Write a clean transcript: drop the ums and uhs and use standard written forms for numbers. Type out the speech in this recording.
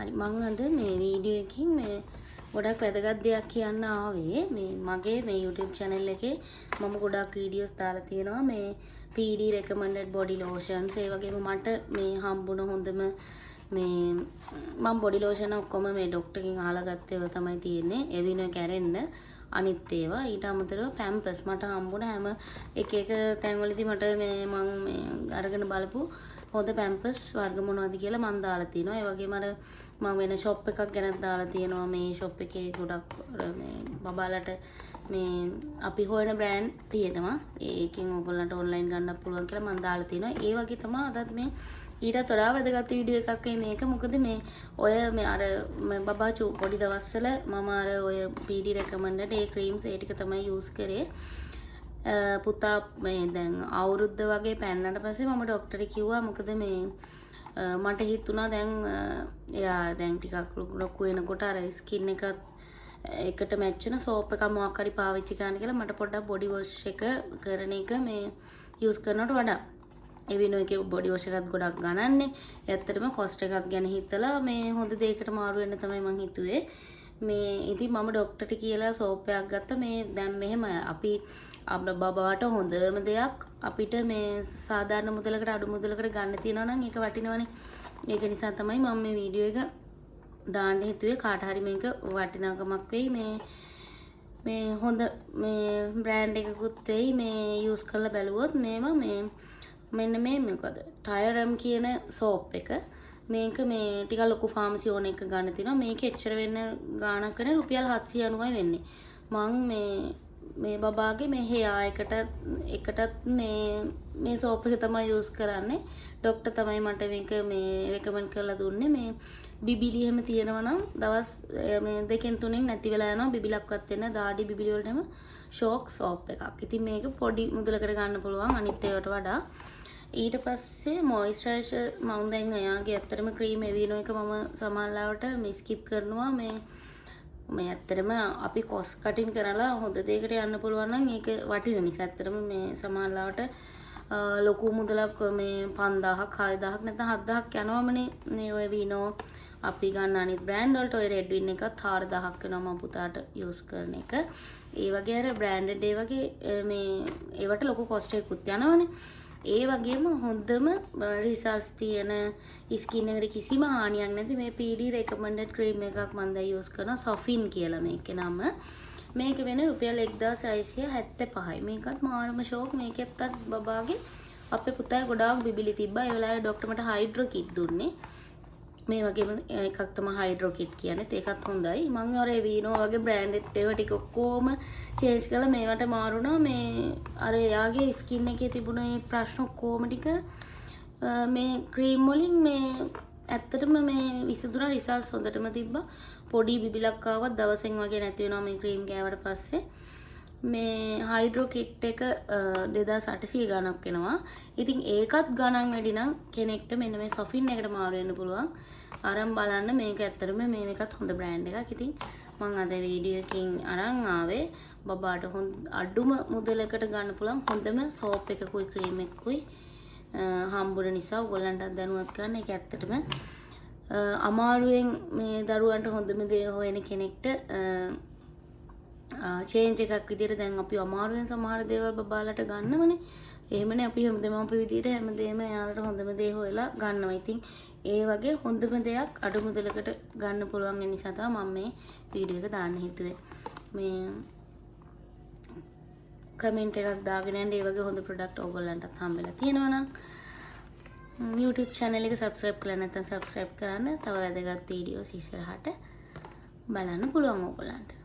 හරි මං අද මේ වීඩියෝ එකකින් මේ ගොඩක් වැදගත් දෙයක් කියන්න ආවේ මේ මගේ මේ YouTube channel එකේ මම ගොඩක් වීඩියෝස් දාලා තියෙනවා මේ PD recommended body lotions ඒ වගේම මට මේ හම්බුණ හොඳම මේ මම body lotion ඔක්කොම මේ ડોක්ටර් කින් අහලා ගත්ත ඒවා තමයි තියෙන්නේ එවිනෝ කැරෙන්න අනිත් ඒවා ඊට අමතරව Pampers මට හම්බුණ හැම එක තැන්වලදී මට මේ මම මේ අරගෙන බලපු හොඳ Pampers වර්ග මොනවද කියලා මම දාලා තිනවා. ඒ වගේම අර මම වෙන shop එකක් ගැනත් දාලා තියෙනවා. මේ shop එකේ ගොඩක් මේ බබාලට මේ අපි හොයන brand තියෙනවා. ඒකෙන් ඔයගොල්ලන්ට online ගන්නත් පුළුවන් කියලා මම දාලා තිනවා. ඒ වගේ තමයි අදත් මේ ඊටත් වඩා වැදගත් වීඩියෝ එකක් මේක. මොකද මේ ඔය මේ අර බබා පොඩි දවස්වල මම අර ඔය PD recommended ඒ creams ඒ ටික තමයි use කරේ. පුතා මේ දැන් අවුරුද්ද වගේ පැන්නට පස්සේ මම ડોක්ටර් කිව්වා මොකද මේ මට හිතුණා දැන් එයා දැන් ටිකක් ලොකු වෙනකොට අර ස්කින් එකට මැච් වෙන සෝප් එකක් මොකක් හරි පාවිච්චි කරන්න කියලා මට පොඩ්ඩක් බොඩි වොෂ් එක කරන එක මේ යූස් කරනවට වඩා එවිනෝ එකේ බොඩි වොෂ් එකත් ගොඩක් ගණන්නේ. ඇත්තටම කොස්ට් එකක් ගැන හිතලා මේ හොඳ දෙයකට මාරු වෙන්න තමයි මං හිතුවේ. මේ ඉතින් මම ડોක්ටර්ට කියලා සෝප් එකක් ගත්තා. මේ දැන් මෙහෙම අපි බබාට හොඳම දෙයක් අපිට මේ සාධාරණ මුදලකට අඩු මුදලකට ගන්න තියෙනවා නම් ඒක වටිනවනේ. ඒක නිසා තමයි මම මේ වීඩියෝ එක දාන්න හිතුවේ. කාට හරි මේක වටිනාකමක් වෙයි. මේ හොඳ මේ බ්‍රෑන්ඩ් එකකුත් වෙයි. මේ යූස් කරලා බැලුවොත් මේවා මේ මෙන්න මේ මොකද ටයරම් කියන සෝප් එක. මේක මේ ටිකක් ලොකු ෆාමසි ඕන එක ගන්න තියෙනවා. මේක එච්චර වෙන්න ගාණක් වෙන රුපියල් 790යි වෙන්නේ. මං මේ බබාගේ මේ හෙයා එකටත් මේ සෝප් එක තමයි යූස් කරන්නේ. ડોක්ටර් තමයි මට මේක මේ රෙකමන්ඩ් කරලා දුන්නේ. මේ බිබිලි එහෙම තියෙනවා නම් දවස් මේ දෙකෙන් තුනෙන් නැති වෙලා යනවා. බිබිලක්වත් වෙන දාඩි බිබිලි වලටම ෂෝක් සෝප් එකක්. ඉතින් මේක පොඩි මුදලකට ගන්න පුළුවන් අනිත් ඒවාට වඩා. ඊට පස්සේ මොයිස්චරයිසර් මම දැන් එයාගේ ඇත්තටම ක්‍රීම් එවිනෝ එක මම සමහරවිට මේ ස්කිප් කරනවා. මේ ඇත්තටම අපි කොස් කටින් කරලා හොඳ දෙයකට යන්න පුළුවන් නම් ඒක වටින නිසා ඇත්තටම මේ සමහරවිට ලොකු මුදලක් මේ 5000ක් 6000ක් නැත්නම් 7000ක් යනවමනේ මේ ඔය විනෝ අපි ගන්න අනිත් බ්‍රෑන්ඩ් වලට ඔය රෙඩ් වින් එකත් 4000ක් වෙනවා මම පුතාට යූස් කරන එක. ඒ වගේ අර බ්‍රෑන්ඩඩ් ඒ වගේ මේ ඒවට ලොකු කොස්ට් එකකුත් යනවනේ. ඒ වගේම හොඳම රිසල්ට්ස් තියෙන ස්කින් එකට කිසිම හානියක් නැති මේ PD recommended cream එකක් මම දැන් යූස් කරනවා. සොෆින් කියලා මේකේ නම. මේක වෙන රුපියල් 1675යි. මේකත් මාරම ෂෝක්. මේකෙත්තත් බබාගේ අපේ පුතාගේ ගොඩාක් බිබිලි තිබ්බා. ඒ වෙලාවේ ડોක්ටර් මට හයිඩ්‍රෝ කිට් දුන්නේ. මේ වගේම එකක් තමයි හයිඩ්‍රෝ කිට් කියන්නේ. ඒකත් හොඳයි. මම අර වීනෝ වගේ බ්‍රෑන්ඩඩ් ඒවා ටික ඔක්කොම චේන්ජ් කරලා මේවට මාරුණා. මේ අර එයාගේ ස්කින් එකේ තිබුණ මේ ප්‍රශ්න ඔක්කොම ටික මේ ක්‍රීම් වලින් මේ ඇත්තටම මේ විසඳුණා. රිසල්ට්ස් හොඳටම තිබ්බා. පොඩි බිබිලක් ආවත් දවසෙන් වගේ නැති වෙනවා මේ ක්‍රීම් ගෑවට පස්සේ. මේ හයිඩ්‍රෝ කිට් එක 2800 ගණක් වෙනවා. ඉතින් ඒකත් ගණන් වැඩි නම් කෙනෙක්ට මෙන්න මේ සොෆින් එකට මාරු වෙන්න පුළුවන්. අරන් බලන්න මේක ඇත්තටම මේකත් හොඳ බ්‍රෑන්ඩ් එකක්. ඉතින් මම අද වීඩියෝ එකකින් අරන් ආවේ බබාට අඩුම මුදලකට ගන්න පුළුවන් හොඳම සෝප් එකකුයි ක්‍රීම් එකකුයි හම්බුන නිසා ඔයගොල්ලන්ට දැනුවත් කරන්න. ඒක ඇත්තටම අමාරුවෙන් මේ දරුවන්ට හොඳම දේ හොයන කෙනෙක්ට චේන්ජ් එකක් විදියට දැන් අපි අමාරුවෙන් සමහර දේවල් බබාලට ගන්නවනේ. එහෙමනේ අපි හැමදේම අපි විදියට හැමදේම යාලට හොඳම දේ හොයලා ගන්නවා. ඉතින් ඒ වගේ හොඳම දෙයක් අඩු මුදලකට ගන්න පුළුවන් ඒ නිසා තමයි මම මේ වීඩියෝ එක දාන්න හිතුවේ. මේ කමෙන්ට් එකක් දාගෙන යන්න ඒ වගේ හොඳ ප්‍රොඩක්ට් ඕගොල්ලන්ටත් හම්බෙලා තියෙනවා නම් YouTube channel එක subscribe කරලා නැත්නම් subscribe කරන්න. තව වැදගත් වීඩියෝස් ඉස්සරහට බලන්න පුළුවන් ඕගොල්ලන්ට.